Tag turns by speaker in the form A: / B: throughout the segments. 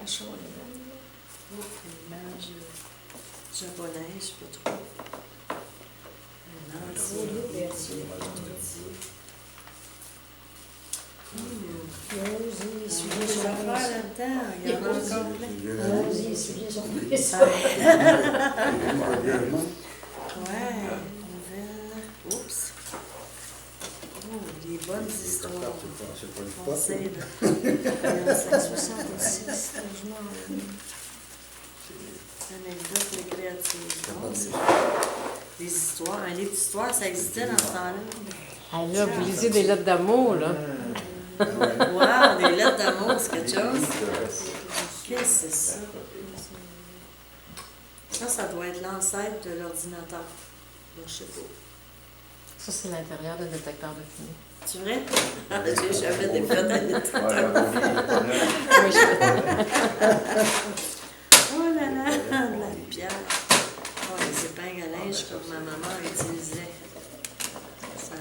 A: chaud, là.
B: Une image japonaise, je sais pas trop. Un
A: C'est lourd, merci. Rose, essuyer
B: des
A: son
B: affaires là-dedans. Il y en a encore plein.
A: Rose, essuyer son pinceau.
B: Ouais, nouvelle. Oups. Oh, les bonnes histoires.
C: C'est pas
B: On
C: une
B: sait,
C: fois.
B: là.
A: 66, je m'en
B: Anecdotes récréatives. Bon, c'est des histoires. Un livre d'histoire, ça existait dans ce temps-là.
D: Ah là, vous lisez des lettres d'amour, là.
B: Wow, des lettres d'amour, c'est quelque chose. Qu'est-ce que c'est ça? Ça doit être l'ancêtre de l'ordinateur. Bon, je sais pas.
D: Ça, c'est l'intérieur d'un détecteur de fumée.
B: C'est vrai? J'ai jamais défait d'un détecteur.
D: Oui,
B: Oh là là, de la pierre. Oh, les épingles à linge comme ma maman utilisait. Ça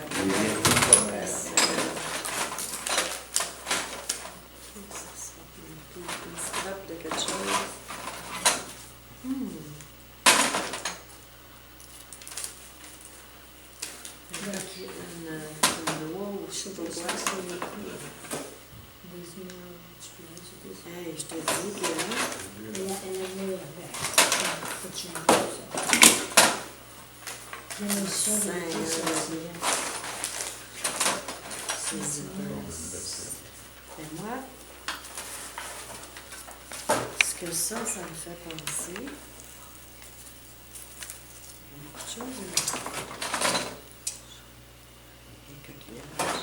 B: une scrap de quelque chose. Une loi ou je sais pas quoi. Hey, je te dis que et moi, ce que ça me fait penser, il y a beaucoup de choses. Les coquillages.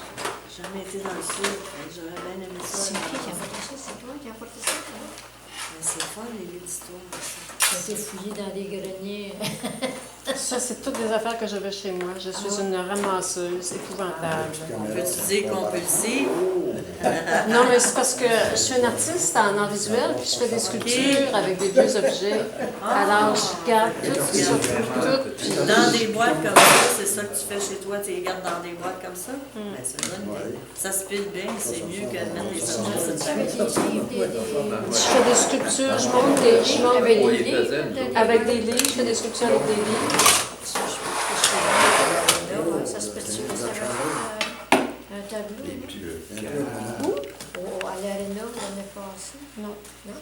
B: J'ai jamais été dans le sud, j'aurais bien aimé ça.
A: C'est qui a apporté ça? C'est toi qui a apporté ça?
B: C'est fun, les livres d'histoire.
A: J'ai été fouillé dans des greniers.
D: Ça, c'est toutes des affaires que j'avais chez moi. Je suis une ramasseuse épouvantable.
B: On peut utiliser compulsif.
D: Non, mais c'est parce que je suis une artiste en art visuel, puis je fais des sculptures avec des vieux objets. Alors, je garde tout, tout, puis
B: Dans des boîtes comme ça, c'est ça que tu fais chez toi, tu les gardes dans des boîtes comme ça? Ben, c'est une bonne idée. Ça se pile bien, c'est mieux que de mettre des objets sur le papier.
D: je fais des sculptures, je monte des livres avec des livres, je fais des sculptures avec des livres.
A: Ça se peut-tu que ça va un tableau? À l'aréna, l'année passée?
D: Non.
A: Non?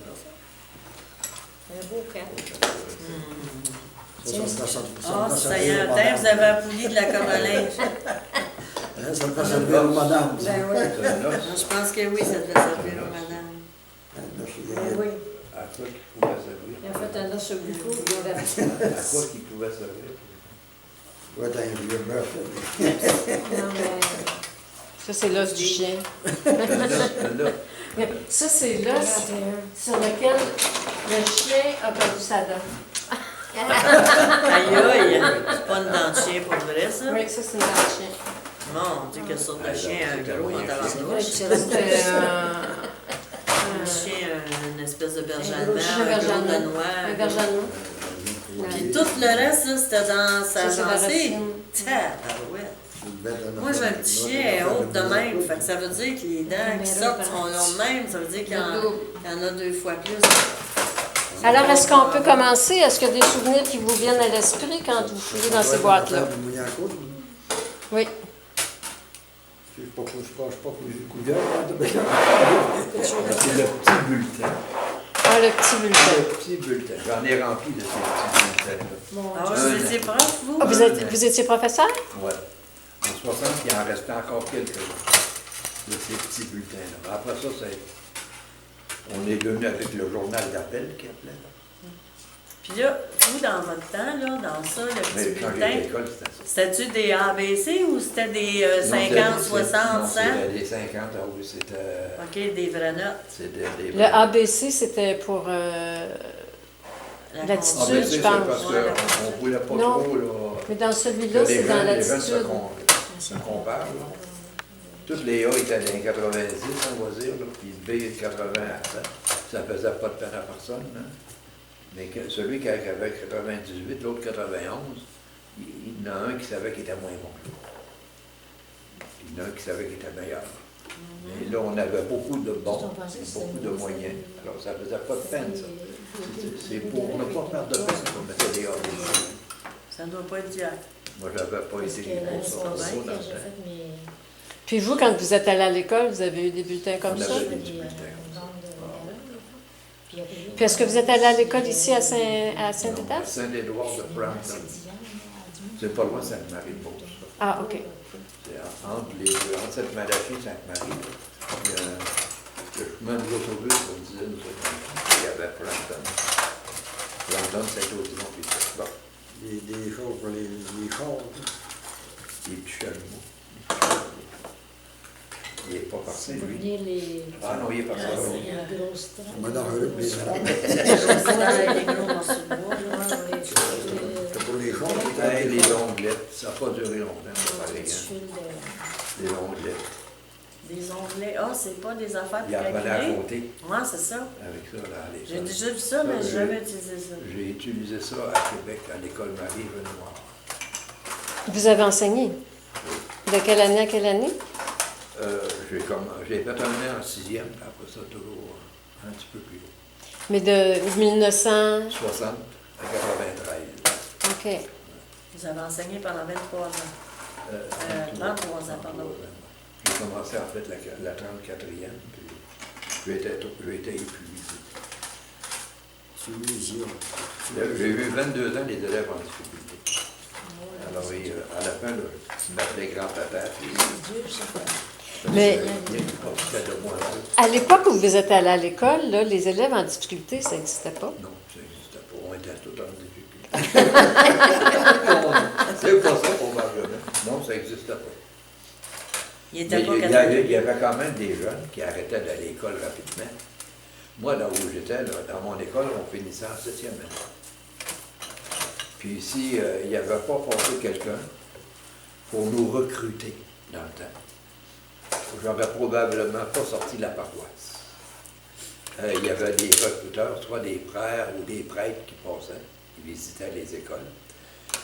A: Un beau cadre.
B: Ah, ça y est, un temps, vous avez appuyé de la corde à linge.
C: Ça va servir aux madames.
A: Ben oui.
B: Je pense que oui, ça devait servir aux madames.
A: Ben oui.
E: À quoi qu'il pouvait servir?
A: Il a fait un os au bout, il avait
E: À quoi qu'il pouvait servir?
C: Ouais, t'as un vieux bœuf.
A: Non, mais...
D: Ça, c'est l'os du chien.
E: Là,
D: Ça, c'est l'os
A: 41.
D: sur lequel le chien a perdu sa dent.
B: Aïe aïe, c'est pas une dent de chien pour vrai, ça?
D: Oui, ça, c'est une dent de chien.
B: Mon Dieu, quelle sorte de chien, un gros en
A: Ouais,
B: tabarnouche.
A: c'est resté...
D: C'était
B: Un chien, une espèce de berger
A: Un
B: allemand,
A: gros chien
B: un
D: berger
B: gros
D: allemand.
B: danois.
D: un berger allemand.
B: Puis tout le reste, là, c'était dans sa
D: Ça, c'est la
B: gencive.
D: racine.
B: Tabarouette. Moi, j'ai un petit chien haut de même. Fait que ça veut dire que les dents qui sortent sont longues même. Ça veut dire qu'il y en a 2 fois plus.
D: Alors, est-ce qu'on peut commencer? Est-ce qu'il y a des souvenirs qui vous viennent à l'esprit quand vous fouillez dans ces boîtes-là? Oui.
C: Je ne sais pas cousu couvert.
E: c'est le petit bulletin.
D: Ah, le petit bulletin.
E: Le petit bulletin. J'en ai rempli de ces petits bulletins-là.
A: Mon
B: Ah,
A: Dieu.
B: vous étiez prof, vous?
D: Ah, vous étiez professeur?
E: Ouais. En 60, il en restait encore quelques-uns de ces petits bulletins-là. Après ça, on est devenu avec le journal d'appel qui appelait.
B: Puis là, vous, dans votre temps, là, dans ça, le petit
E: Mais quand j'étais à
B: bulletin,
E: l'école, c'était ça.
B: c'était-tu des ABC ou c'était des
E: Non,
B: 50,
E: c'était-
B: 60,
E: non,
B: 100?
E: c'était des 50, ah oui, c'était...
B: OK, des vraies notes.
E: C'était des...
D: Le ABC, c'était pour
B: La
D: l'attitude,
E: Ah, ben,
D: je
E: c'est
D: pense.
E: parce qu'on ne voulait pas
D: Non.
E: trop, là...
D: Mais dans celui-là,
E: que
D: c'est dans
E: les jeunes
D: l'attitude.
E: se comparent, là. Toutes les A étaient dans les 90, on va dire, là, puis le B 80 à 100. Ça faisait pas de peine à personne, hein. Mais celui qui avait 98, l'autre 91, il y en a un qui savait qu'il était moins bon. Il y en a un qui savait qu'il était meilleur. Et là, on avait beaucoup de bons,
A: On pensait que c'était
E: beaucoup de
A: une
E: moyens.
A: scène.
E: Alors, ça faisait pas de peine, ça. C'est
A: C'est
E: pour ne pas faire de peine qu'on mettait des hors
B: Ça ne doit pas être d'hier.
E: Moi, j'avais pas
A: Parce que
E: été
A: l'année
E: pour ça.
A: passée,
E: dans
A: quand
E: le
A: j'ai
E: temps.
A: fait mes...
D: Puis vous, quand vous êtes allé à l'école, vous avez eu des bulletins comme
E: On
D: ça?
E: avait-
D: Puis est-ce que vous êtes allé à l'école ici à Saint-État?
E: Non, Saint-Édouard de Brampton. C'est pas loin de Sainte-Marie-de-Beauce.
D: Ah, OK.
E: C'est entre les deux, entre Sainte-Malachie et Sainte-Marie. Il y a le chemin de l'autobus, on disait, nous autres, il y avait Brampton. Brampton, c'est au-delà, puis c'est bon.
C: Des choses pour les chars.
E: Les petits chalumeaux. Il n'est pas parti,
A: Vous
E: lui.
A: venez les...
E: Ah non, il est parti.
A: Il y a une grosse trappe.
C: On m'a donné les trappes.
B: C'est dans les gros morceaux de bois.
C: C'est pour les chars.
E: Hey, les onglettes, ça n'a pas duré longtemps, c'est pareil. Hein. Les onglettes.
B: Des onglets. Ah, c'est pas des affaires
E: Il y
B: pour
E: a pas à
B: calculer.
E: côté
B: Ouais, c'est ça.
E: avec ça là, à
B: J'ai
E: l'école.
B: déjà vu ça, mais
E: Ça,
B: j'ai jamais utilisé ça.
E: J'ai utilisé ça à Québec, à l'école Marie-Renoir.
D: Vous avez enseigné? De quelle année à quelle année?
E: J'ai fait un an en 6e, après ça, toujours un petit peu plus haut.
D: Mais de 1900...
E: 60 à 93.
D: OK.
B: Vous avez enseigné pendant 23 ans. 33 ans, pardon.
E: J'ai commencé en fait la 34e, puis j'ai été épuisé.
C: Celui ici.
E: J'ai eu 22 ans les élèves en difficulté. Alors, à la fin, là, ils m'appelaient grand-papa. Puis,
D: Mais-
E: il profitait de moi. Là.
D: À l'époque où vous êtes allé à l'école, là, les élèves en difficulté, ça n'existait pas.
E: Non, ça n'existait pas. On était tout en difficulté. C'est pas ça, probablement. Non, ça n'existait pas.
B: Il était
E: Mais
B: pas
E: il y avait quand même des jeunes qui arrêtaient d'aller à l'école rapidement. Moi, là où j'étais, là, dans mon école, on finissait en 7e année. Puis ici, il n'y avait pas passé quelqu'un pour nous recruter dans le temps. J'aurais probablement pas sorti de la paroisse. Il y avait des recruteurs, soit des frères ou des prêtres qui passaient, qui visitaient les écoles.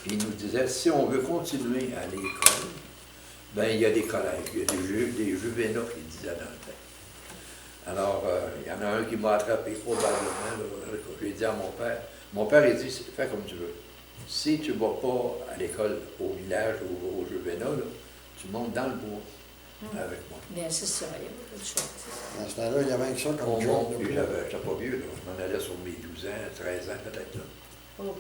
E: Puis ils nous disaient, si on veut continuer à l'école, ben il y a des collèges, il y a des juvénats qui disaient dans le temps. Alors, il y en a un qui m'a attrapé probablement, là, j'ai dit à mon père il dit, fais comme tu veux. Si tu ne vas pas à l'école, au village ou au juvénat, là, tu montes dans le bois avec moi.
A: Bien, c'est ça, il y a beaucoup de choses.
C: Dans ce temps-là, il y avait que ça comme
E: On
C: job.
E: monte, puis j'étais pas vieux, là. Je m'en allais sur mes 12 ans, 13 ans peut-être. Là.
B: Oh.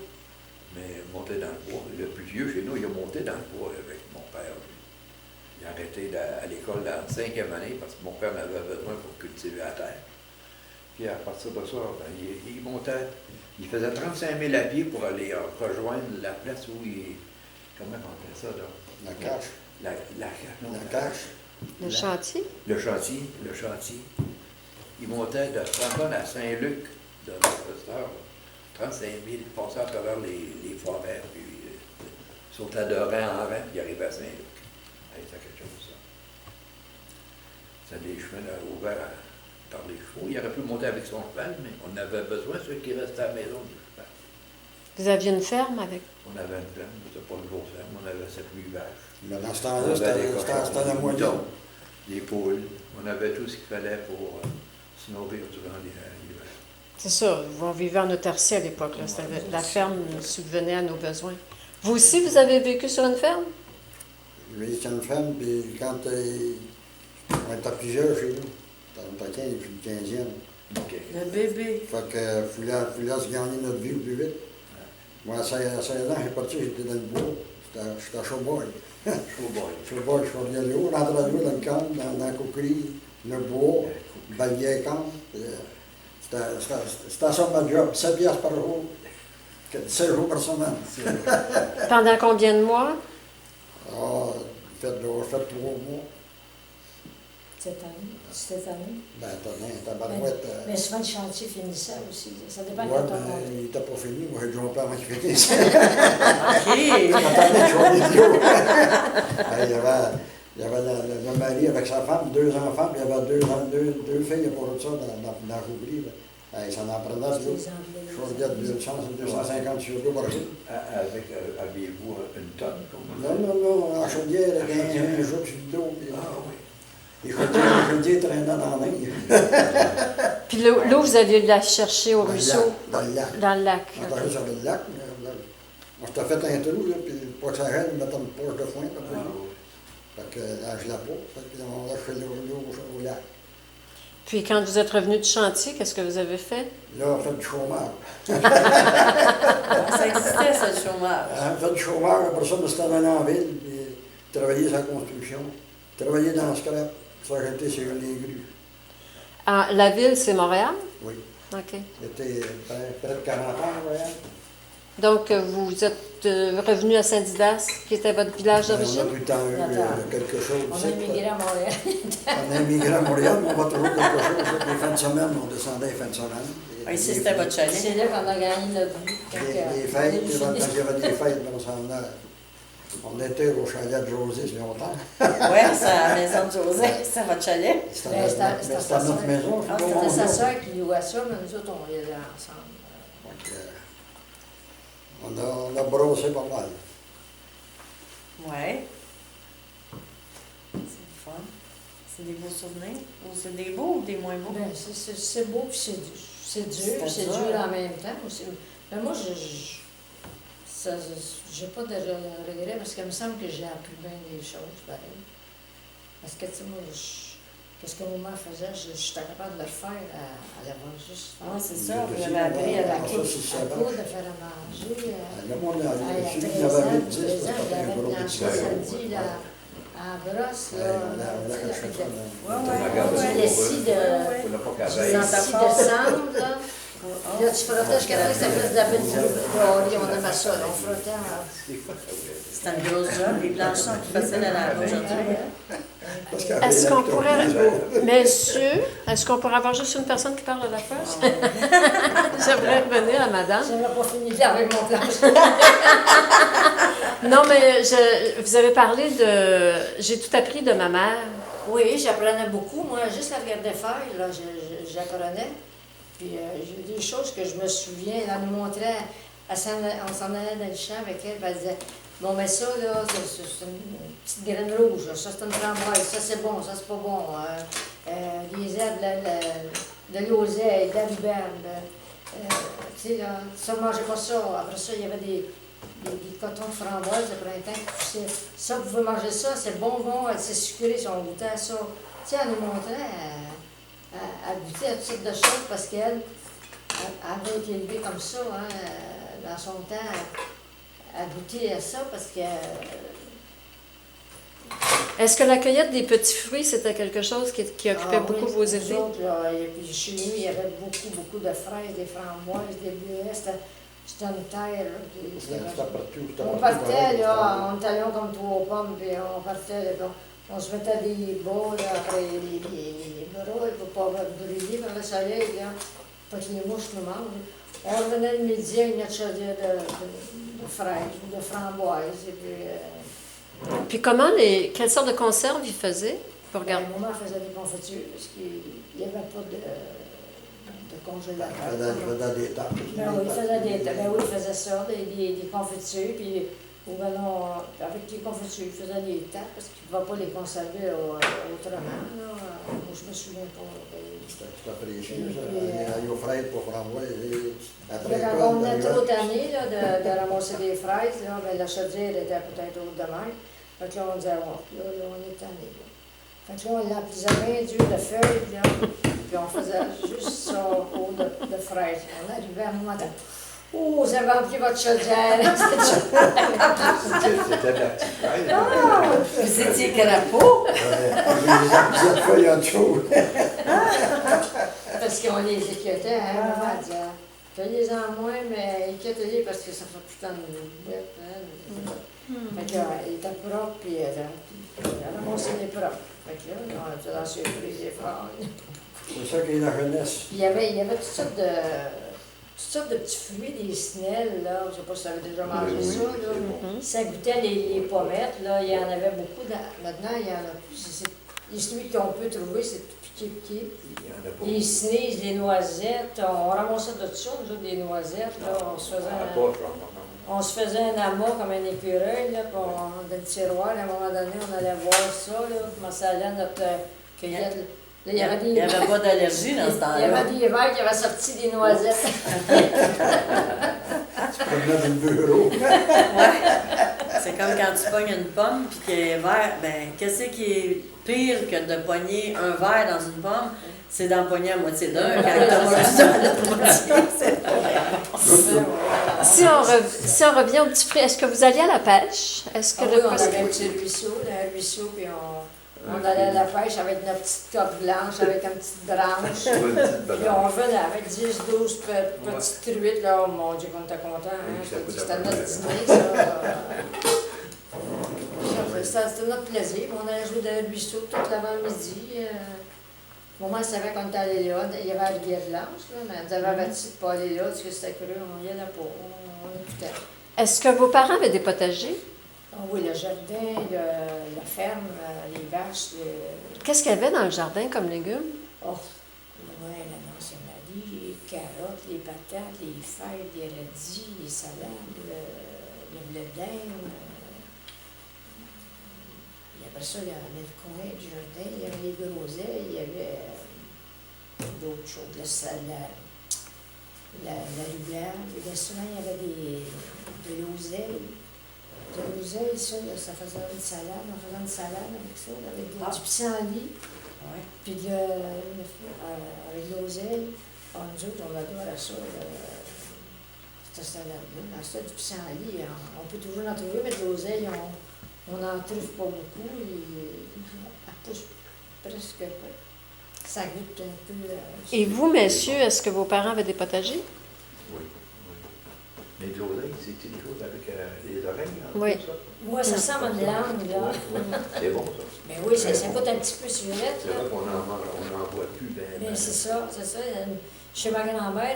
E: Mais monter dans le bois, le plus vieux chez nous, il a monté dans le bois avec mon père. Lui. Il a arrêté à l'école dans la 5e année parce que mon père en avait besoin pour cultiver la terre. Puis à partir de ça, ben, il montait, il faisait 35 000 à pied pour aller rejoindre la place où il... Comment on appelle ça, là?
C: La cache.
E: Non,
C: La cache.
D: Le chantier?
E: Le chantier. Il montait de Strasbourg à Saint-Luc, de notre professeur, 35 000, il passait à travers les forêts, puis sautait de rang en rang, puis il arrivait à Saint-Luc. Hey, c'est quelque chose, ça. C'est des chemins là, ouverts par les chevaux. Il aurait pu monter avec son cheval, mais on avait besoin, ceux qui restaient à la maison, du cheval.
D: Vous aviez une ferme avec...
E: On avait une ferme, c'était pas une grosse ferme, on avait 7-8 vaches.
C: Mais dans ce
E: On
C: temps-là,
E: avait des
C: c'était
E: cochons,
C: la
E: des
C: moyenne.
E: moutons, des poules. On avait tout ce qu'il fallait pour se nourrir durant l'hiver.
D: C'est ça, vous vivez en autarcie à l'époque. Là. La ferme subvenait à nos besoins. Vous aussi, vous avez vécu sur une ferme?
C: J'ai vécu sur une ferme, puis quand on était plusieurs chez nous, on était 15 puis 15e.
E: OK.
B: Le bébé.
C: Fait que fallait se gagner notre vie le plus vite. Moi, à 16 ans, j'ai parti, j'étais dans le bois. J'étais à Showboy.
E: Showboy.
C: Showboy, je suis revenu là, on rentrait là dans le camp, dans la coquerie, le bois, balayer le camp. C'était ça ma job, 7 piastres par jour, 7 jours par semaine.
D: Pendant combien de mois?
C: Ah, j'ai fait 3 mois.
A: Cette année.
C: Ben, t'as barouette.
A: Mais souvent, le chantier finissait aussi. Ça dépend
C: Ouais,
A: quand on
C: ben,
A: monte.
C: il n'était pas fini. Moi, j'ai déjà avant qu'il finisse.
B: OK.
C: J'attendais que je sois idiot. Ben, il y avait le mari avec sa femme, 2 enfants, puis il y avait deux filles pour tout ça dans la roublie. Ça en prenait là. Je regarde 250 sur l'eau par jour.
E: Aviez-vous une tonne comme
C: Non, en chaudière, avec un jour sur le dos. Puis,
E: Ah oui.
C: Les chaudiers traînant dans la main.
D: Puis l'eau, vous alliez la chercher au
C: Dans le
D: ruisseau,
C: lac, dans le lac.
D: dans le lac.
C: On est sur le lac. On s'était fait un trou, là, puis pour que ça reste, on mettait une poche de foin, comme ça. Fait que là, je la peau, fait qu'on lâchait l'eau au lac.
D: Puis quand vous êtes revenu du chantier, qu'est-ce que vous avez fait?
C: Là, on fait du chômage.
B: Ça existait, ça, le chômage.
C: On fait du chômage, après ça, on s'est allé en ville, puis travailler sur la construction. Travailler dans le scrap. Ça, j'étais sur les grues.
D: Ah, la ville, c'est Montréal?
C: Oui.
D: OK.
C: J'étais près de 40 ans, Montréal.
D: Donc, vous êtes revenu à Saint-Didas, qui était votre village
C: On a
D: d'origine?
C: tout le temps eu quelque chose.
A: On a immigré à Montréal.
C: On a immigré à Montréal, mais on va trouver quelque chose. Les fins de semaine, on descendait les fins de semaine.
B: Ah, ici, c'était votre chalet.
A: C'est là qu'on a gagné notre vie.
C: Les fêtes, quand il y avait des fêtes, on s'en venait. On était au chalet de José, c'est longtemps.
B: Oui, c'est à la maison de José, c'est votre chalet.
C: C'était
A: Ben, c'était
C: à notre maison.
B: Ah,
A: C'était sa soeur qui louait ça, mais nous autres, on y allait ensemble.
C: On a brossé pas mal.
B: Oui. C'est le fun. C'est des beaux souvenirs. Ou c'est des beaux ou des moins beaux?
A: Ben, c'est beau, puis c'est dur,
B: C'est
A: puis c'est
B: dur.
A: dur en même temps aussi. Mais moi, j'ai pas de regret parce qu'il me semble que j'ai appris bien des choses, pareil. Parce que, tu sais, moi, qu'est-ce que maman faisait, j'étais capable de le faire à la voir juste.
B: Oui, c'est ça. Vous avez appris à la
C: Ah, ça,
B: coupe.
C: c'est
A: À
C: ça.
A: coudre, de faire à manger.
C: Le monde a
A: À
C: celui
A: 13
C: qui
A: ans,
C: avait
A: 12
C: 10,
A: ans,
C: c'était
A: il
C: un
A: avait
C: gros
A: planché
C: petit
A: samedi, là, à la brosse, là.
B: Ouais,
A: Le 6 de...
E: Faut ne pas qu'elle
A: Le
E: veille.
A: 6 décembre, là. Là, tu frottais jusqu'à temps que ça fasse de la belle dehors, on aimait ça, là, on frottait.
B: C'était une grosse job. Les planches sont plus faciles à laver aujourd'hui.
D: Est-ce qu'on pourrait, messieurs, est-ce qu'on pourrait avoir juste une personne qui parle à la first? J'aimerais revenir à madame.
A: J'avais pas fini de laver mon planche.
D: Non, mais vous avez parlé de... J'ai tout appris de ma mère.
A: Oui, j'apprenais beaucoup. Moi, juste la regarder faire, là, j'apprenais. Puis j'ai des choses que je me souviens. Elle nous montrait, on s'en allait dans le champ avec elle, puis elle disait, bon, mais ça, là, c'est une petite graine rouge, là. Ça, c'est une framboise, ça, c'est bon, ça, c'est pas bon. Les herbes, de l'oseille, de la rhubarbe. Tu sais, là, ça, ne mangeait pas ça. Après ça, il y avait des cotons de framboise de printemps qui poussaient. Ça, vous pouvez manger ça, c'est bon, c'est sucré si on goûtait à ça. Tu sais, elle nous montrait à goûter à toutes sortes de choses parce qu'elle avait été élevée comme ça, hein, dans son temps, à goûter à ça parce que...
D: Est-ce que la cueillette des petits fruits, c'était quelque chose qui occupait beaucoup vos
A: nous
D: étés?
A: autres, là, et puis chez nous, il y avait beaucoup de fraises, des framboises, des bleuets. C'était une terre. Là, puis
C: C'était partout.
A: on partait, là, on était long comme 3 pommes, puis on partait, là, on se mettait des bas, là, après les bras, pour ne pas brûler par le soleil, là, pas que les mouches nous mangent. On revenait le midi avec notre chaudière de fraises ou de framboises, et puis...
D: Puis quelle sorte de conserve ils faisaient? Pour regarder.
A: Maman faisait des confitures, parce qu'il n'y avait pas de congélateur.
C: Il faisait des tables.
A: Ben oui, il faisait ça, des confitures, puis ou ben non, avec les confitures, il faisait des tapes, parce qu'il ne va pas les conserver autrement. Là. Moi, je me souviens pas.
C: C'était précieux, ça. Il y a aux fraises pour framboises.
A: Quand on venait trop tanné de ramasser des fraises, là, ben, la chaudière était peut-être haute de mer. Fait que là, on disait, oh, là, on est tanné. Fait que là, on l'aplisait bien dur de feuilles, là, puis on faisait juste ça haut de fraises. On arrivait à un moment donné. Oh, vous avez rempli votre chaudière!
E: C'était de la petite fraise.
B: Vous étiez crapaud?
C: Les appuis de feuilles en dessous.
A: Parce qu'on les équiotait, hein, maman disait, fais-les-en moins, mais équiotez-les parce que ça fait tout le temps une bête. Hein. Fait que là, il était propre, puis elle ramassait les propres. Fait que là, on était dans la surprise des frères.
C: C'est ça qui est la jeunesse.
A: Puis il y avait toutes sortes de petits fruits, des snelles, là. Je ne sais pas si tu avais déjà mangé
E: Oui,
A: ça, là.
E: c'est bon.
A: Ça goûtait les pommettes, là. Il y en avait beaucoup. Maintenant, il n'y en a plus. Les fruits qu'on peut trouver, c'est tout piqué.
E: Il y en a pas
A: Les cerises, les noisettes, on ramassait de ça, nous autres, des noisettes, là. On se faisait un amas comme un écureuil, là, dans le tiroir. À un moment donné, on allait voir ça, là. On commençait à aller à notre cueillette. Là, il y avait
B: Il n'y
A: des...
B: avait pas d'allergie dans ce
A: Il y
B: temps-là.
A: avait des verres qui avaient sorti des noisettes.
C: Tu promenais dans le bureau.
B: C'est comme quand tu pognes une pomme puis qu'elle est vert. Ben, qu'est-ce qui est pire que de pogner un verre dans une pomme? C'est d'en pogner à moitié d'un. Quand tu as mangé ça à la moitié, c'est pas vrai.
D: Si on revient au petit fruit, est-ce que vous alliez à la pêche? Est-ce que
A: Ah
D: le
A: oui, on
D: poisson-
A: avait un petit ruisseau, puis on allait à la pêche avec notre petite coque blanche, avec une petite branche.
E: Pas une petite
A: Puis
E: banane.
A: on venait avec 10-12 petites truites, là, oh mon Dieu, qu'on était contents. Hein?
E: Oui, ça coûte
A: C'était
E: à peu
A: notre
E: près.
A: dîner, ça. C'était notre plaisir. On allait jouer dans le ruisseau tout l'avant-midi. Maman savait qu'on était allé là. Il y avait la rivière Blanche, là, mais elle nous avait averti de ne pas aller là, parce que c'était creux. On y allait pas. On écoutait.
D: Est-ce que vos parents avaient des potagers?
A: Ah oui, le jardin, la ferme, les vaches,
D: Qu'est-ce qu'il y avait dans le jardin comme légumes?
A: oh, ouais, l'annonce Marie, les carottes, les patates, les fèves, les radis, les salades, le blé d'Inde. Et après ça, il y avait le coin du jardin, il y avait les groseilles, il y avait d'autres choses, la rivière. Et là, souvent, il y avait de l'oseille. De l'oseille, ça faisait une salade, on faisait une salade avec ça, avec du pissenlit.
B: Ouais.
A: Puis avec de l'oseille, nous autres, on adorait ça, cette salade-là. Mais ça, du pissenlit, on peut toujours en trouver, mais de l'oseille, on n'en trouve pas beaucoup. Elle pousse presque pas. Ça goûte un peu...
D: Et vous, messieurs, est-ce que vos parents avaient des potagers?
E: Oui, oui. Mais de l'oseille, c'est quelque chose avec les oreilles, hein,
D: Oui.
E: tout ça.
A: Moi, ça ressemble à une langue, là.
E: Oui, oui. C'est bon, ça.
A: Mais oui, ça coûte un petit peu surette,
E: C'est
A: là.
E: vrai qu'on n'en voit plus.
A: Mais c'est ça, c'est ça. Chez ma grand-mère,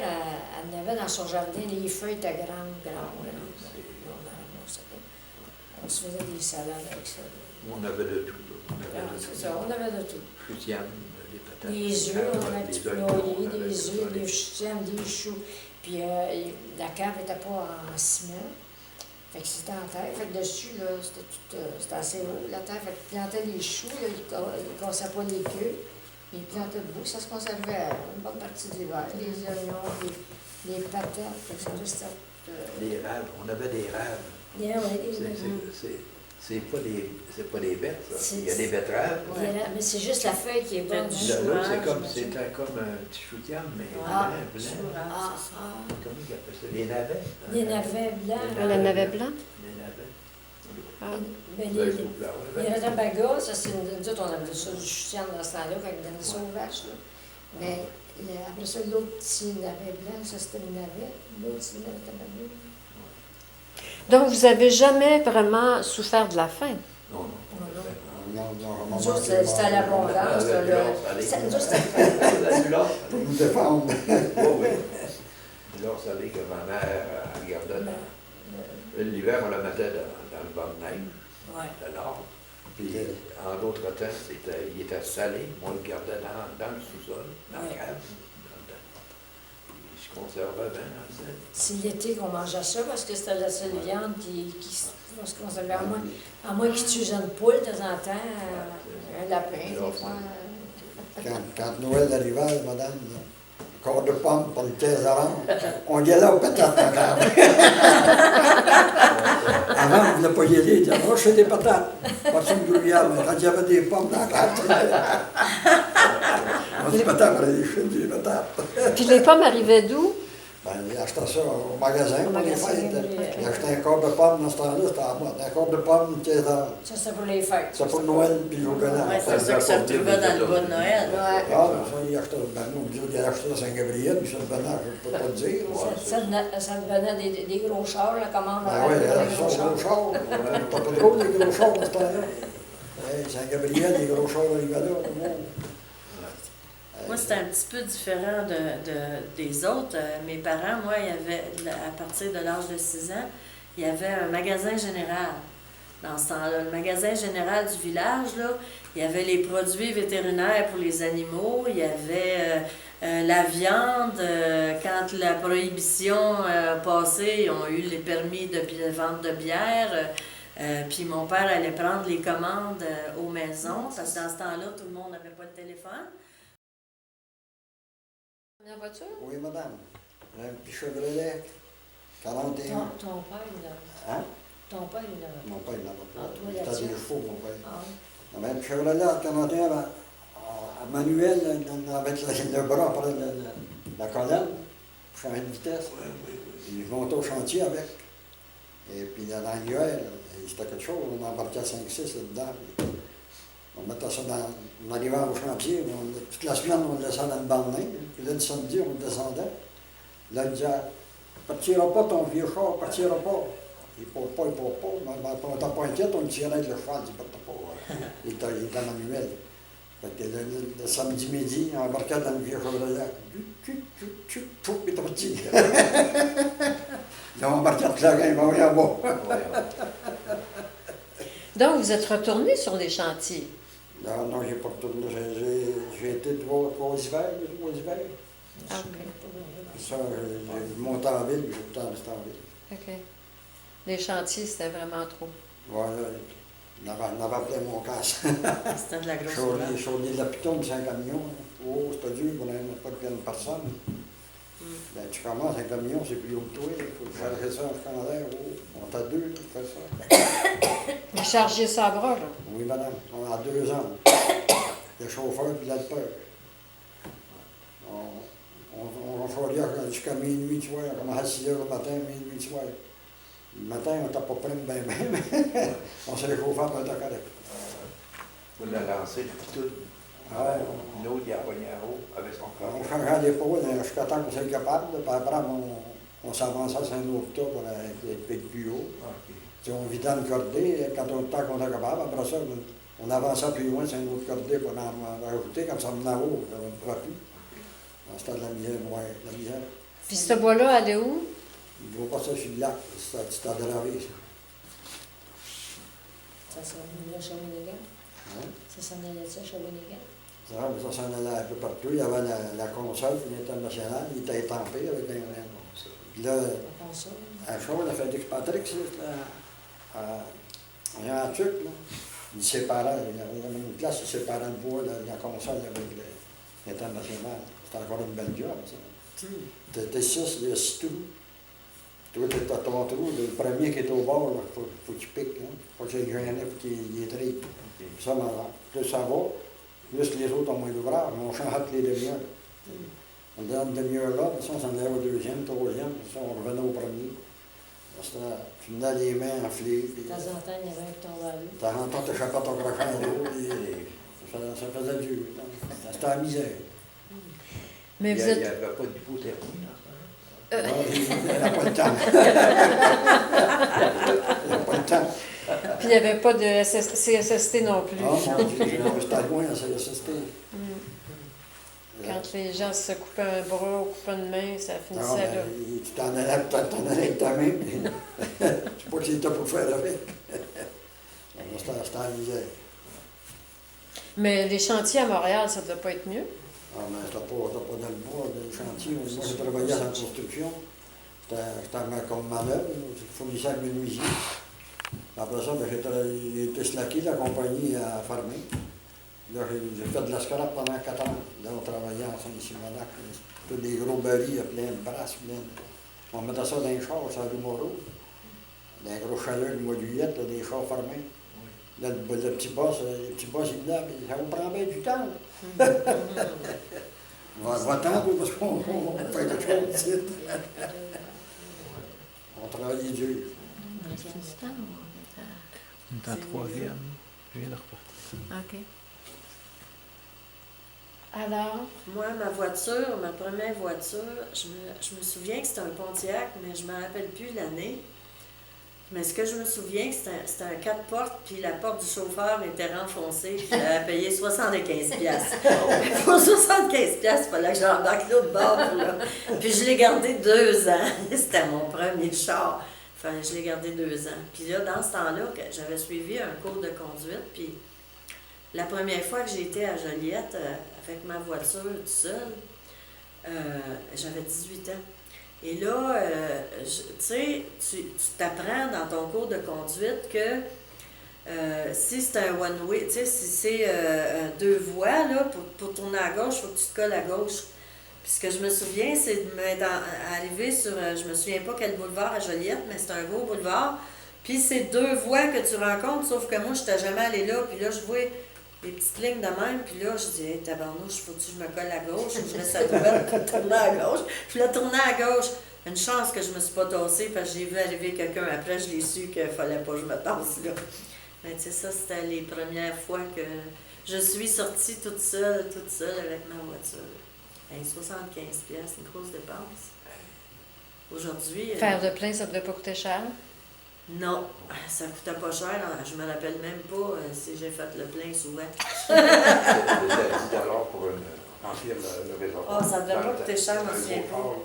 A: elle avait dans son jardin, les feuilles étaient grandes. On se faisait des salades avec ça.
E: On avait de tout. Là. On avait de
A: C'est
E: tout.
A: ça, on avait de tout.
E: Choutiane, des patates.
A: Des œufs, on avait un petit peu noyé,
E: on avait
A: des
E: tout
A: œufs,
E: ça.
A: des choutiennes, des choux. Puis la cave n'était pas en ciment. Fait que c'était en terre. Fait que dessus, là, c'était assez haut, la terre. Fait qu'ils plantaient les choux, là, ils ne cassaient pas les queues. Ils plantaient debout. Ça se conservait une bonne partie de l'hiver. Les oignons, les patates. Fait que ça restait.
E: Les raves, on avait des raves.
A: Yeah, ouais,
E: C'est pas des bêtes, ça.
A: C'est-
E: Il y a des betteraves.
A: mais c'est juste la feuille qui est bonne.
B: Du
E: Là,
B: chou.
E: c'était comme un petit choutiane, mais
A: Ah.
E: blanc.
A: Ah,
E: Comment ils appellent ça? Les navets.
A: des navets blancs.
D: Le navet blanc?
E: Les navets.
D: Ah.
A: Mais
E: Ouais,
A: les
E: je trouve là, ouais.
A: ratabagas, ça c'est nous autres, on avait ça du choutiane dans ce temps-là, quand ils donnaient ça aux vaches. Là. Mais après ça, l'autre petit navet blanc, ça c'était le navet. L'autre petit ratabagas.
D: Donc, vous n'avez jamais vraiment souffert de la faim?
E: Non, non.
A: Nous autres, c'était à l'abondance. Nous autres, c'était
C: Pour nous défendre.
E: Oui. Du lard salé que ma mère regardait. L'hiver, on la mettait dans le banc de neige,
A: ouais.
E: le lard. Puis en d'autres temps, il était salé. Moi, je le gardais dans le sous-sol, dans la
A: Ouais.
E: cave. Puis je conservais bien dans le sel.
A: C'est l'été qu'on mangeait ça parce que c'était la seule viande qui se conservait. À moins qu'ils tuent une poule de temps en temps, un lapin, des fois.
C: Quand Noël arrivait, madame, un corps de pomme pour une caisse orange, on y allait aux patates encore. Avant, on ne voulait pas y aller, il disait, oh, je fais des patates. Pas de gruyère, mais quand il y avait des pommes dans la classe, on dit patates, on allait chercher des patates.
D: Puis les pommes arrivaient d'où?
C: Ben, il achetait ça au magasin pour les
A: magasin,
C: fêtes.
A: ok.
C: Il achetait un corps de pommes dans ce temps-là, c'était à moi. Un corps de pommes, une caisse orange.
A: Ça, c'est pour les fêtes.
C: C'est pour Noël, puis le jour de l'an.
B: Ouais, c'est ça qui se retrouvait dans le bas de Noël.
A: Ouais.
C: Ah, ça, il achetait, ben, nous, il achetait à Saint-Gabriel, puis ça le venait, je ne peux pas le dire.
A: Ça devenait des gros chars, là, comment on
C: Ben oui,
A: appelle
C: il
A: des
C: y
A: gros
C: a
A: chars.
C: gros chars. Pas trop des gros chars dans ce temps-là. Saint-Gabriel, les gros chars arrivaient là.
B: Moi, c'était un petit peu différent des autres. Mes parents, moi, il y avait, à partir de l'âge de 6 ans, il y avait un magasin général. Dans ce temps-là, le magasin général du village, là, il y avait les produits vétérinaires pour les animaux, il y avait la viande. Quand la prohibition a passé, ils ont eu les permis de vente de bière. Puis mon père allait prendre les commandes aux maisons, parce que dans ce temps-là, tout le monde n'avait pas de téléphone.
D: La voiture?
C: Oui, madame. J'ai un petit Chevrolet 41.
A: Ton père, il a.
C: Hein?
A: Ton père, il a.
C: Mon père, il n'avait
A: Ah,
C: pas.
A: toi,
C: C'était
A: là-dessus?
C: des chevaux, mon père.
A: Ah,
C: Il y avait un Chevrolet 41 à manuel, avec le bras après la colonne, pour changer de vitesse. Puis je montais au chantier avec. Et puis dans l'hiver, c'était quelque chose, on embarquait à 5-6 là-dedans. Puis on mettait ça dans. On arrivait au chantier, toute la semaine, on le laissait dans le bandin. Puis là, le samedi, on le descendait. Là, il disait, partira pas ton vieux char, partira pas. Il ne part pas. Mais on n'était pas inquiète, on le tirait avec le cheval, il ne partait pas. Il était manuel. Fait que le samedi midi, on embarquait dans le vieux Chevrolet. Pouf, il était parti. Ils ont embarqué toute la gang, ils en bas.
D: Donc, vous êtes retourné sur les chantiers.
C: Non, non, j'ai pas retourné. J'ai été trois hivers.
D: Ah,
C: Ça, j'ai monté en ville, j'ai tout le temps resté en ville.
D: OK. Les chantiers, c'était vraiment trop.
C: Voilà, on avait plein mon casse.
B: C'était de la grosse roulade.
C: Chaudé de la piton, c'est un camion. Oh, c'était dur, on n'avait pas de pleine personne. Ben, tu commences un camion, c'est plus haut que toi. Il faut charger ça en scandale. Oh, on t'a deux, là, pour faire ça.
D: Vous chargez ça à bras, là?
C: Oui, madame, on a 2 ans. Le chauffeur et l'alpeur. On choisissait jusqu'à minuit, tu vois, on commençait à 6 h le matin, minuit, tu vois. Le matin, on n'était pas prêt bien, mais on se réchauffait pour être correct.
E: Vous l'avez lancé, puis tout.
C: Ah,
E: Une autre, il a pogné en haut avec son corps.
C: on changeait l'épaule jusqu'à temps qu'on soit capable, puis après, on s'avançait sur un autre tas pour être plus haut. Puis on vidait une cordée, quand on temps qu'on était capable, après ça, on avançait plus loin sur une autre cordée pour en rajouter, comme ça venait en haut, on ne pourra plus. C'était de la misère, ouais, de la misère.
D: Puis ce bois-là, allait où?
C: Il ne va pas ça sur le lac, c'était gravé, ça.
A: ça s'en allait à Shawinigan.
C: Hein?
A: Ça s'en allait à Shawinigan.
C: Ça s'en allait un peu partout. Il y avait la console internationale, il était étampé avec un. Puis là,
A: La console.
C: à Chaux, la Félix Patrick, il y a un truc, là. Il séparait, il y avait une place qui séparait le bois, la console avec l'international. C'était encore une belle job, ça. T'étais 6, il y a 6 trous. Toi, t'as ton trou, le premier qui est au bord, il faut qu'il pique, hein. Faut qu'il graine, faut qu'il y trille. Ça, plus ça va, plus les autres ont moins d'ouvrage, mais on change toutes les demi-heures. On donne une demi-heure là, puis ça, on s'en allait au deuxième, troisième, puis ça, on revenait au premier. Tu venais les mains enflées.
A: De temps en temps, il y avait un qui tombait à l'eau.
C: De temps en temps, tu échappais ton crochet à l'eau, puis ça faisait dur. C'était la misère.
D: Mais
E: Il
D: vous
E: n'y
D: êtes...
E: avait pas d'hypothermie dans ce temps-là.
C: Non, il n'a pas le temps. Il n'a pas le temps.
D: Puis il n'y avait pas de CSST non plus.
C: Non, mon Dieu, j'étais loin à CSST.
D: Quand les gens se coupaient un bras ou coupaient une main, ça
C: Non,
D: finissait là.
C: mais tu t'en allais avec ta main, mais je ne sais pas si tu pour faire avec. C'était la misère.
D: Mais les chantiers à Montréal, ça ne devait pas être mieux.
C: Ah, mais c'était pas dans le bois, le chantier. Moi, j'ai travaillé en construction. C'était comme manœuvre, je fournissais à menuisier. Après ça, j'ai été slacké, la compagnie a fermé. Là, j'ai fait de la scrap pendant 4 ans. Là, on travaillait en Saint-Simonac. Tous des gros barils, plein de brasses, on mettait ça dans les chars, ça rue Moreau. Dans les gros chaleurs du mois de juillet, là, des chars fermés. Là, le petit boss, il venait, mais ça vous prend bien du temps. Va-t'en, parce qu'on fait quelque chose ici. On travaillait dur.
F: On est en troisième. Je viens de repartir.
D: OK. Alors,
B: Moi, ma première voiture, je me souviens que c'était un Pontiac, mais je ne me rappelle plus l'année. Mais ce que je me souviens, c'était un 4 portes, puis la porte du chauffeur était renfoncée, puis j'avais payé 75$. Pour 75$, il fallait que j'embarque l'autre bord. Là. Puis je l'ai gardé 2 ans. C'était mon premier char. Enfin, je l'ai gardé 2 ans. Puis là, dans ce temps-là, j'avais suivi un cours de conduite, puis la première fois que j'ai été à Joliette avec ma voiture toute seule, j'avais 18 ans. Et là, tu sais, tu t'apprends dans ton cours de conduite que si c'est un one-way, tu sais, si c'est deux voies, là, pour tourner à gauche, il faut que tu te colles à gauche. Puis ce que je me souviens, c'est de m'être arrivé sur, je me souviens pas quel boulevard à Joliette, mais c'est un gros boulevard. Puis c'est deux voies que tu rencontres, sauf que moi, je n'étais jamais allée là. Puis là, je vois des petites lignes de même. Puis là, je dis, hey, tabarnouche, faut-tu que je me colle à gauche ou je reste à droite pour tourner à gauche? Puis là, tourner à gauche. Une chance que je me suis pas tassée parce que j'ai vu arriver quelqu'un. Après, je l'ai su qu'il fallait pas que je me tasse là. Mais tu sais, ça, c'était les premières fois que je suis sortie toute seule avec ma voiture. Hey, 75 pièces, une grosse dépense. Aujourd'hui...
D: Faire le plein, ça ne devait pas coûter cher?
B: Non, ça coûtait pas cher. Je me rappelle même pas si j'ai fait le plein souvent.
E: C'était 10 $ pour remplir le réservoir.
B: Ah, ça devait pas coûter cher, je me souviens pas.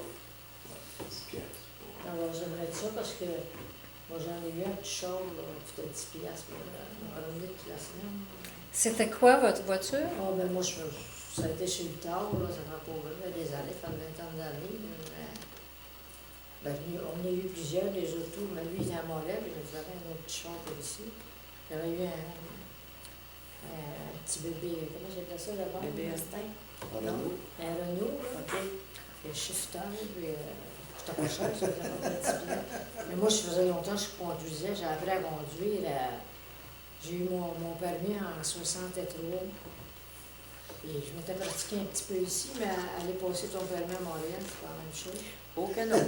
E: 10 piastres.
A: Alors, j'aimerais ça parce que moi, j'en ai eu un petit char, là, qui coûtait 10 piastres pour me ramener toute la semaine.
D: C'était quoi votre voiture?
A: Oh, ben moi, ça a été sur le tard, là, ça fait pas des années, ça fait 20 ans d'années. Ben, on a eu plusieurs des autos, mais lui, il était à Montréal, puis nous avons un autre petit char par ici. J'avais eu un petit bébé, comment j'appelais ça d'abord?
B: Bébé Austin.
A: Non, un Renault, là.
B: OK.
A: Le shifter, puis c'était pas cher, ça faisait pas 10 piastres. Mais moi, ça faisait longtemps que je conduisais, j'ai appris à conduire. J'ai eu mon permis en 63. Et je m'étais pratiqué un petit peu ici, mais aller passer ton permis à Montréal, c'est pas la même chose.
B: Oh que non.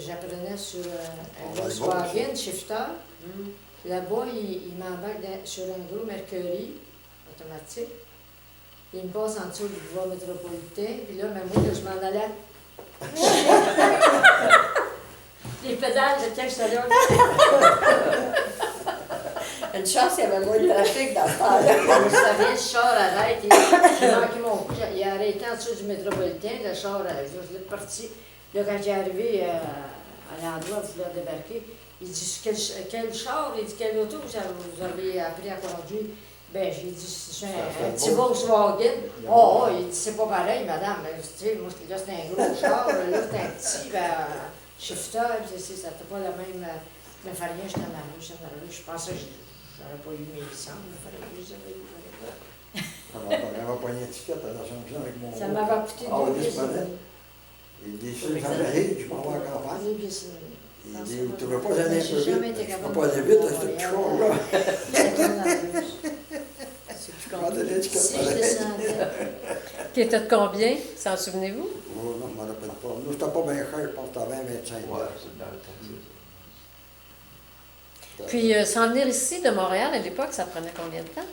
A: J'apprenais sur un
C: On va
A: Volkswagen shifter.
B: Hum.
A: Là-bas, il m'embarque sur un gros Mercury automatique. Il me passe en dessous du boulevard métropolitain. Puis là, même moi, je m'en allais. Les pédales, j'étais que j'étais là.
B: Une chance, il y avait moins de trafic dans ce temps-là.
A: Je savais, le char arrête. J'ai manqué mon coup. Il a arrêté en dessous du métropolitain. Le char, je l'ai parti. Là, quand j'ai arrivé à l'endroit où je voulais débarquer, il dit quel char? Il dit quelle auto vous avez appris à conduire? Ben, j'ai dit c'est un petit Volkswagen. Oh, il dit c'est pas pareil, madame. Ben, tu sais, moi, là, c'est un gros char. Là, c'est un petit shifter. Ça fait pas la même. Mais il fallait rien, j'étais nerveux. Je pensais que j'aurais pas eu mes licences. Il fallait que je les avais eu.
C: J'avais pogné une étiquette à l'Assomption avec mon...
A: Ça m'avait coûté
C: Ah, oui,
A: 2
C: c'est pas net. Il dit, ça j'arrive, je m'en vais en campagne. Il dit, tu ne veux pas aller un peu vite? Je ne peux pas aller vite, c'est tout chaud, là. Je prends de l'étiquette.
A: Si je descendais.
D: Qui était de combien? S'en souvenez-vous?
C: Oh non, je ne me rappelle pas. Nous, c'était pas bien cher, je pense que c'était 20-25.
E: Ouais, c'est dans le temps, c'est ça.
D: Puis s'en venir ici de Montréal, à l'époque, ça prenait combien de temps?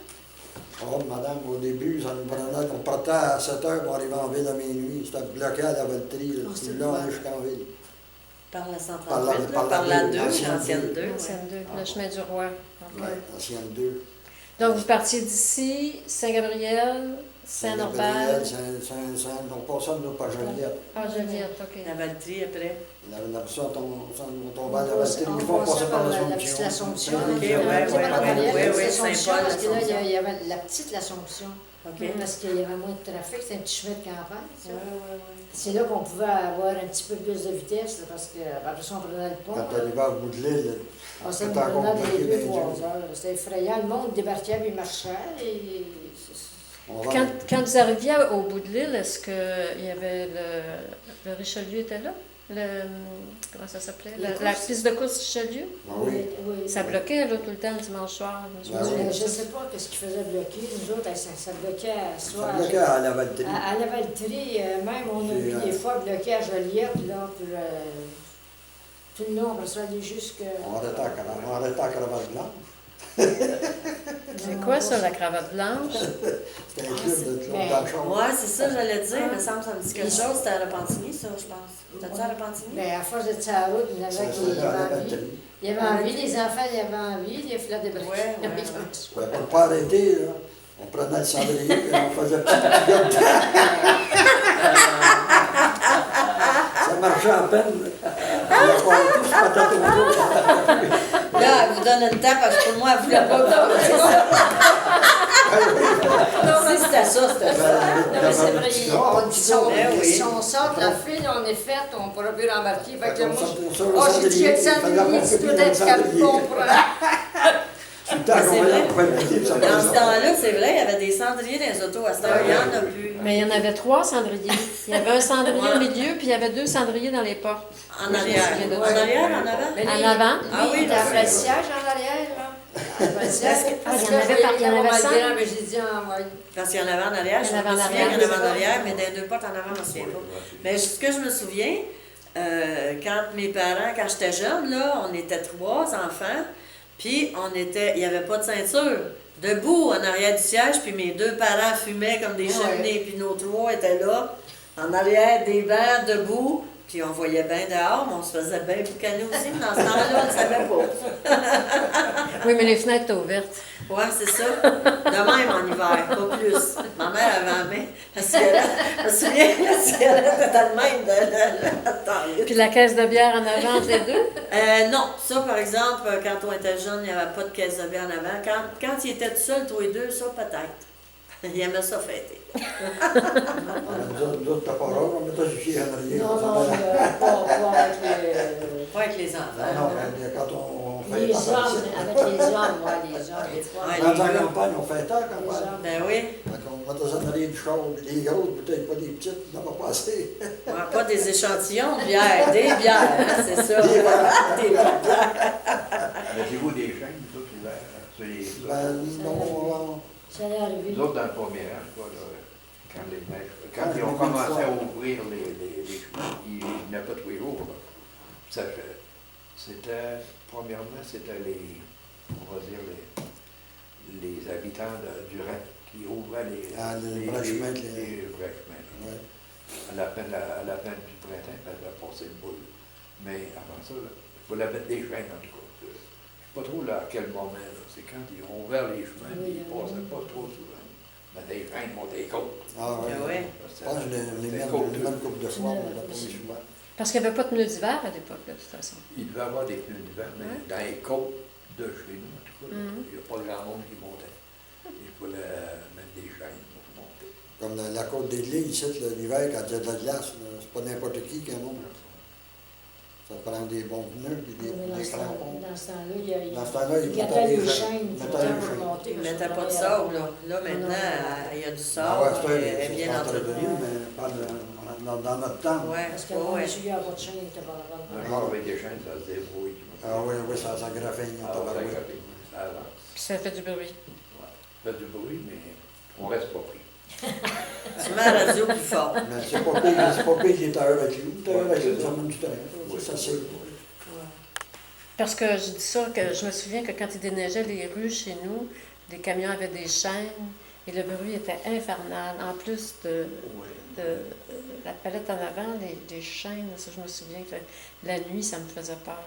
C: Oh, madame, au début, ça nous prenait qu'on partait à 7 h pour arriver en ville à minuit. C'était bloqué à la Valtrie, là. Puis là, on allait jusqu'en ville.
B: Par la
C: Par la-
B: 138,
C: par
B: par
C: la
B: la
C: deux,
B: 2,
C: l'ancienne
B: l'ancienne 2.
D: L'ancienne 2, le chemin du roi. OK.
C: Ouais, ancienne 2.
D: Donc, vous partiez d'ici, Saint-Gabriel, Saint-Norbert.
C: On passait de nos pas Joliette.
D: Ah, Joliette, OK.
B: La Valtrie après.
C: Là, ça, on tombait à la Valtrie. Une fois, on passait par
A: la petite
C: l'Assomption.
A: L'Assomption.
B: Ok, ouais,
A: L'Assomption,
B: Saint-Paul,
A: parce que là,
B: l'Assomption.
A: il y avait la petite l'Assomption.
B: OK.
A: Parce qu'il y avait moins de trafic, c'est un petit chemin de campagne. ça.
B: Ouais.
A: C'est là qu'on pouvait avoir un petit peu plus de vitesse, là, parce que après ça, on prenait le pont.
C: Quand t'arrivais au bout de l'île,
A: On s'est
C: c'était encore
A: prenait
C: bloqué
A: des
C: dans
A: 2-3
C: les
A: heures. C'était effrayant. Le monde débarquait puis marchait. Et...
C: on
D: Quand,
C: va-
D: quand vous arriviez au bout de l'île, est-ce qu'il y avait le Richelieu était là? Comment ça s'appelait? La piste de course Richelieu?
C: Ah oui.
A: oui.
D: Ça bloquait là, tout le temps le dimanche soir. Je me
C: Ah
D: souviens
C: oui.
D: de
A: Je
D: ça.
A: ne sais pas ce qui faisait bloquer. Nous autres, ça bloquait soit
C: Ça bloquait à la Valtrie.
A: à la Valtrie, même on a
C: C'est,
A: vu des fois bloquer à Joliette, là, pour tout le long, après ça, aller jusqu'à...
C: On arrêtait à Cravate Blanche.
D: C'est quoi ça, la cravate blanche?
C: C'était un club de
A: Ben,
C: dans le char.
B: Ouais, c'est ça, j'allais dire. Il me semble que ça me dit quelque chose. C'était à Repentigny, ça, je pense. T'as-tu à Repentigny?
A: Ben, à force de sa route, il y en avait qui
C: C'était à la
A: avaient envie.
C: Valtrie.
A: Il y avait envie, les enfants, il y avait envie, les fleurs de briques.
B: Ouais.
C: Ouais, pour ne pas arrêter, là, on prenait le cendrier et on faisait petit pilote. Ça marchait à peine. On a pas tous patate autour.
B: Là, elle vous donne le temps parce que pour moi, elle voulait pas que c'est ça. Si c'était ça, c'était ça.
A: Non, mais c'est vrai, on dit son
B: Ben oui.
A: sens sorte, la file, on est faite, on ne pourra plus rembarquer. Fait que là, moi,
C: Sur le
A: oh, j'ai dit, il y a de
C: cendrier,
A: cendrier,
C: il
A: tu
C: fallait
A: dois
C: pas
A: être
C: couper
A: capable de
C: dans le
A: comprendre.
C: Tout le temps
B: c'est
C: qu'on
B: vrai.
C: voyait, on pouvait le mettre, ça
B: Dans ce
C: passait.
B: temps-là, c'est vrai, il y avait des cendriers dans les autos. À cette heure, il n'y en a plus.
D: Mais il y en avait 3 cendriers. Il y avait un cendrier au milieu, puis il y avait 2 cendriers dans les portes.
B: En arrière. En arrière, en avant?
A: Mais
D: En
A: lui,
D: avant?
B: Ah oui,
A: il a fait le siège en arrière, là. Le siège,
D: il y en avait pas- il y en avait 5.
A: Mais j'ai dit, ah, ouais.
B: Parce qu'il y en avait en arrière, je
D: Il y en
B: me
D: avait en
B: souviens
D: arrière.
B: qu'il y en avait en arrière, mais dans les 2 portes en avant, je me souviens pas. Mais ce que je me souviens, quand mes parents, quand j'étais jeune, là, on était 3 enfants, puis il n'y avait pas de ceinture. Debout en arrière du siège, puis mes 2 parents fumaient comme des cheminées, puis nos 3 étaient là, en arrière des bancs, debout, puis on voyait bien dehors, mais on se faisait bien boucaner aussi, mais dans ce temps-là, on ne savait pas.
D: Oui, mais les fenêtres étaient ouvertes.
B: Ouais, c'est ça. De même en hiver, pas plus. Ma mère avait la main, la cigarette. Je me souviens, la cigarette était de même de
D: Puis la caisse de bière en avant entre les deux.
B: non, ça par exemple, quand on était jeune, il n'y avait pas de caisse de bière en avant. Quand ils étaient tout seuls, tous les deux, ça peut-être. Ils aimaient ça fêter.
C: Nous autres, t'as pas rare, on mettait du chien en arrière.
A: Non, non, pas avec les...
B: Pas avec les enfants.
C: Non, mais quand on fait
A: Les hommes, avec les hommes, ouais, les hommes, des fois.
B: Ouais,
C: Dans la campagne, on fait tant quand même.
B: Ben oui.
C: Quand on mettait ça en arrière du char, les grosses, peut-être pas des petites, on n'a pas assez.
B: Ouais, pas des échantillons de bière, des bières, hein, c'est ça. Des bières.
E: Mettez-vous des chaînes, vous autres, l'hiver, sur les...
C: Ben, non,
A: Ça allait arriver.
E: Nous autres, dans le premier âge, quoi, là, quand ils ont commencé à ouvrir les chemins, ils venaient pas tous les jours. Là. Premièrement, c'était on va dire, les habitants du Rhin qui ouvraient les
C: vrais chemins.
E: les vrais chemins. Là.
C: Ouais.
E: À la fin du printemps, ça a passé une boule. Mais avant ça, il fallait mettre des chaînes, en tout cas. Je ne sais pas trop là, à quel moment. C'est quand ils ont ouvert les chemins,
A: Oui,
E: ils ne passaient pas trop souvent. Mais des chaînes montaient les côtes.
C: Ah
B: Ben
C: ouais.
B: oui.
C: Je pense que les mêmes coupe de fois, on l'a pas mis souvent.
D: Parce qu'il n'y avait pas de pneus d'hiver à l'époque, de toute façon.
E: Il devait y avoir des pneus d'hiver, mais
D: Ouais.
E: dans les côtes de chez nous, en tout cas,
D: Mhm.
E: il n'y a pas grand monde qui montait. Il fallait mettre des chaînes pour monter.
C: Comme la côte des Glés, ici, l'hiver, quand il y a de la glace, là, c'est pas n'importe qui monte. Ça prend des bons pneus et des crampons.
A: Dans ce temps-là, il y a...
C: Dans ce temps-là, ils
A: mettaient
C: mettaient
A: les
C: les
A: chaînes
C: chaînes.
A: tout
C: Ils
A: le
C: mettaient
A: temps
C: les
A: pour
C: chaînes.
A: monter.
B: Ils ne
A: parce
B: mettaient
A: qu'on
B: pas de
A: travaillait
B: sable, là. Là, maintenant, il y a du
C: Ah
B: sable,
C: ouais, c'est
B: elle est bien
C: entretenu,
B: entretenue.
C: mais pas dans notre temps.
B: Ouais,
A: Parce
B: ouais,
A: qu'avant,
B: ouais.
A: monsieur, il n'y avait pas de chaîne, il était pas là-bas.
E: Un jour avec des chaînes, ça se débrouille.
C: Ah oui, oui, ça graffine.
E: Ah, ça graffine, ça avance.
D: Puis ça fait du bruit.
E: Ouais. Ça fait du bruit, mais on reste pas pris.
B: Tu mets la radio plus fort.
C: Mais c'est pas pire qu'il est à heure avec lui. T'es à heure avec lui, ça monte du terrain. Ça, c'est...
D: Parce que je dis ça, que je me souviens que quand il déneigeait les rues chez nous, les camions avaient des chaînes et le bruit était infernal. En plus de la palette en avant, les chaînes, ça je me souviens que la nuit, ça me faisait peur.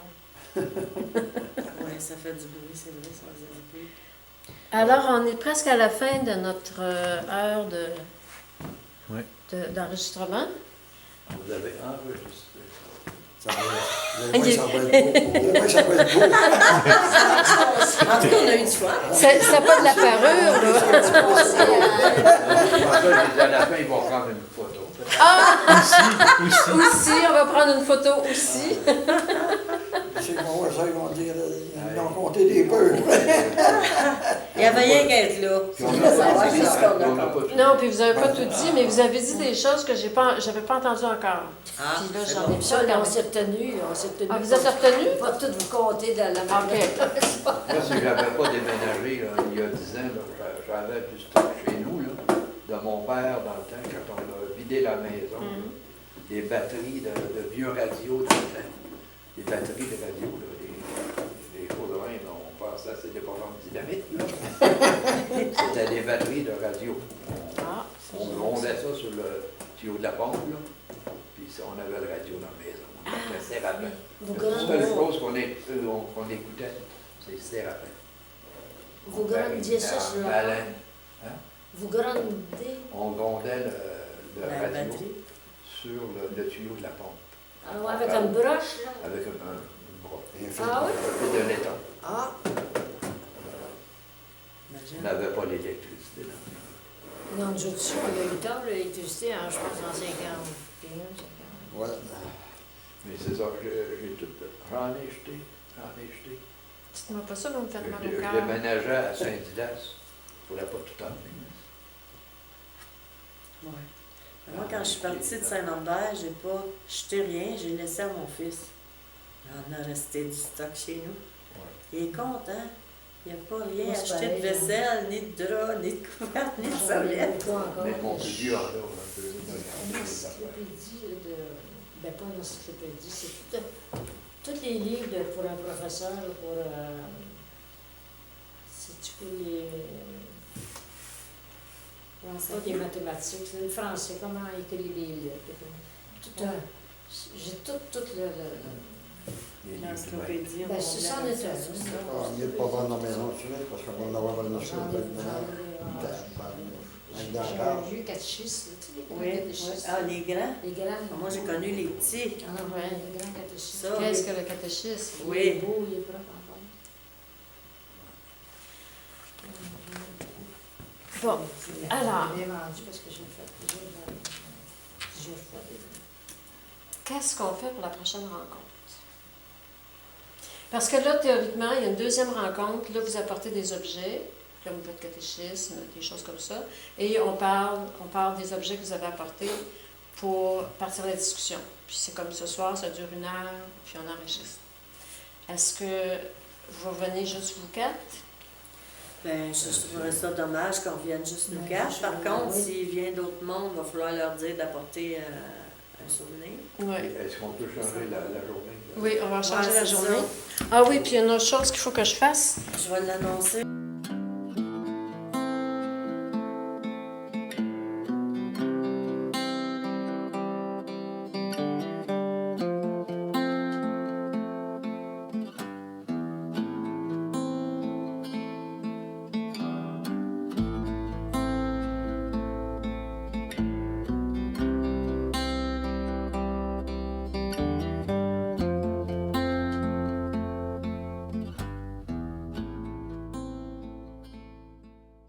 B: Oui, ça fait du bruit, c'est vrai, ça faisait du bruit.
D: Alors, on est presque à la fin de notre heure
F: Ouais.
D: d'enregistrement.
E: Vous avez enregistré
C: Ça va être beau. Ça va être beau.
B: En tout cas, on a eu du fun.
D: C'était pas de la parure, là.
E: ça. À la fin, ils vont prendre une photo.
D: Aussi, on va prendre une photo aussi.
C: C'est bon, ça, ils vont dire, ils ont compté des peurs.
B: Il y avait rien qu'à être là.
E: Puis on n'a pas dit, on n'a pas tout.
D: Non, puis vous avez pas tout dit, mais vous avez dit des choses que j'avais pas entendues encore.
B: Ah,
D: Puis là,
B: c'est
D: j'en
B: bon.
D: ai
A: Ça,
D: pas
A: là, on
D: regardé.
A: s'est retenu,
D: Ah, vous êtes retenu?
A: Pas tout vous compter de la
D: OK.
E: Moi, si je n'avais pas déménagé là, il y a 10 ans, là, j'avais du stock chez nous, là, de mon père dans le temps, quand on a vidé la maison, des batteries de vieux radios dans le temps. Des batteries de radio, là, les choses de même, là, on pensait que c'était des programmes de dynamite. Là. C'était des batteries de radio.
D: Ah,
E: On rondait ça sur le tuyau de la pompe, là, puis on avait le radio dans la maison. On écoutait Séraphin. La seule chose qu'on écoutait, c'est Séraphin.
A: Vous grondiez ça sur la...
E: baleine.
A: Vous grondez...
E: On grondait le
B: La
E: radio
B: batterie.
E: sur le tuyau de la pompe,
A: Ah ouais, avec une broche, là.
E: avec une bras.
A: Ah oui?
E: Un peu de laiton.
A: Ah,
E: On n'avait pas l'électricité. Là.
A: non, nous autres, on a eu le temps, l'électricité, hein, je pense, en 50.
C: Ouais.
E: Mais c'est ça, j'ai tout. J'en ai jeté.
D: Dites-moi pas ça, vous me faites mal
E: Je
D: au cœur.
E: déménageais à Saint-Didas. Je ne voulais pas tout emmener.
B: Ouais. Moi, quand je suis partie de Saint-Lambert, j'ai pas jeté rien, j'ai laissé à mon fils. Il en a resté du stock chez nous.
E: Ouais.
B: Il est content. Il n'a pas rien
A: Moi, c'est
B: acheté de
A: pareil,
B: vaisselle, ni de drap, ni de couvercle, ni de serviette.
E: Mais mon plus vieux en a un peu.
A: Une encyclopédie de. Ben, pas une encyclopédie, c'est tous les livres pour un professeur, pour. Si tu peux les. Pas des mathématiques, c'est le français, comment écrire les lettres. Tout un. J'ai tout
B: L'encyclopédie,
A: Ben, c'est ça, on est un.
C: Ah, mieux de pas vendre la maison tout de suite, parce qu'on va l'avoir dans le
A: J'en ai
C: Avec
A: un vieux catéchisme, tu sais, les grands
B: Oui,
A: catéchismes.
B: ah, les grands.
A: Les grands.
B: Moi, j'ai connu les petits.
A: Ah, ouais, les grands catéchismes.
B: Ça,
D: Qu'est-ce que le catéchisme?
B: Oui.
A: Il est beau, il est propre encore.
D: Bon, alors.
A: Je l'ai vendu parce que j'ai fait plusieurs fois.
D: Qu'est-ce qu'on fait pour la prochaine rencontre? Parce que là, théoriquement, il y a une deuxième rencontre. Là, vous apportez des objets, comme votre catéchisme, des choses comme ça. Et on parle des objets que vous avez apportés pour partir de la discussion. Puis c'est comme ce soir, ça dure 1 heure, puis on enregistre. Est-ce que vous revenez juste vous 4?
B: Ben, je trouverais ça dommage qu'on vienne juste nous
A: Ben,
B: 4. Par
A: je-
B: contre,
A: oui.
B: s'il vient d'autres mondes, il va falloir leur dire d'apporter un souvenir.
D: Oui.
E: Est-ce qu'on peut changer la journée?
D: Oui, on va changer
B: Ouais,
D: la
B: c'est
D: journée.
B: ça.
D: Ah oui, puis il y a une autre chose qu'il faut que je fasse.
B: Je vais l'annoncer.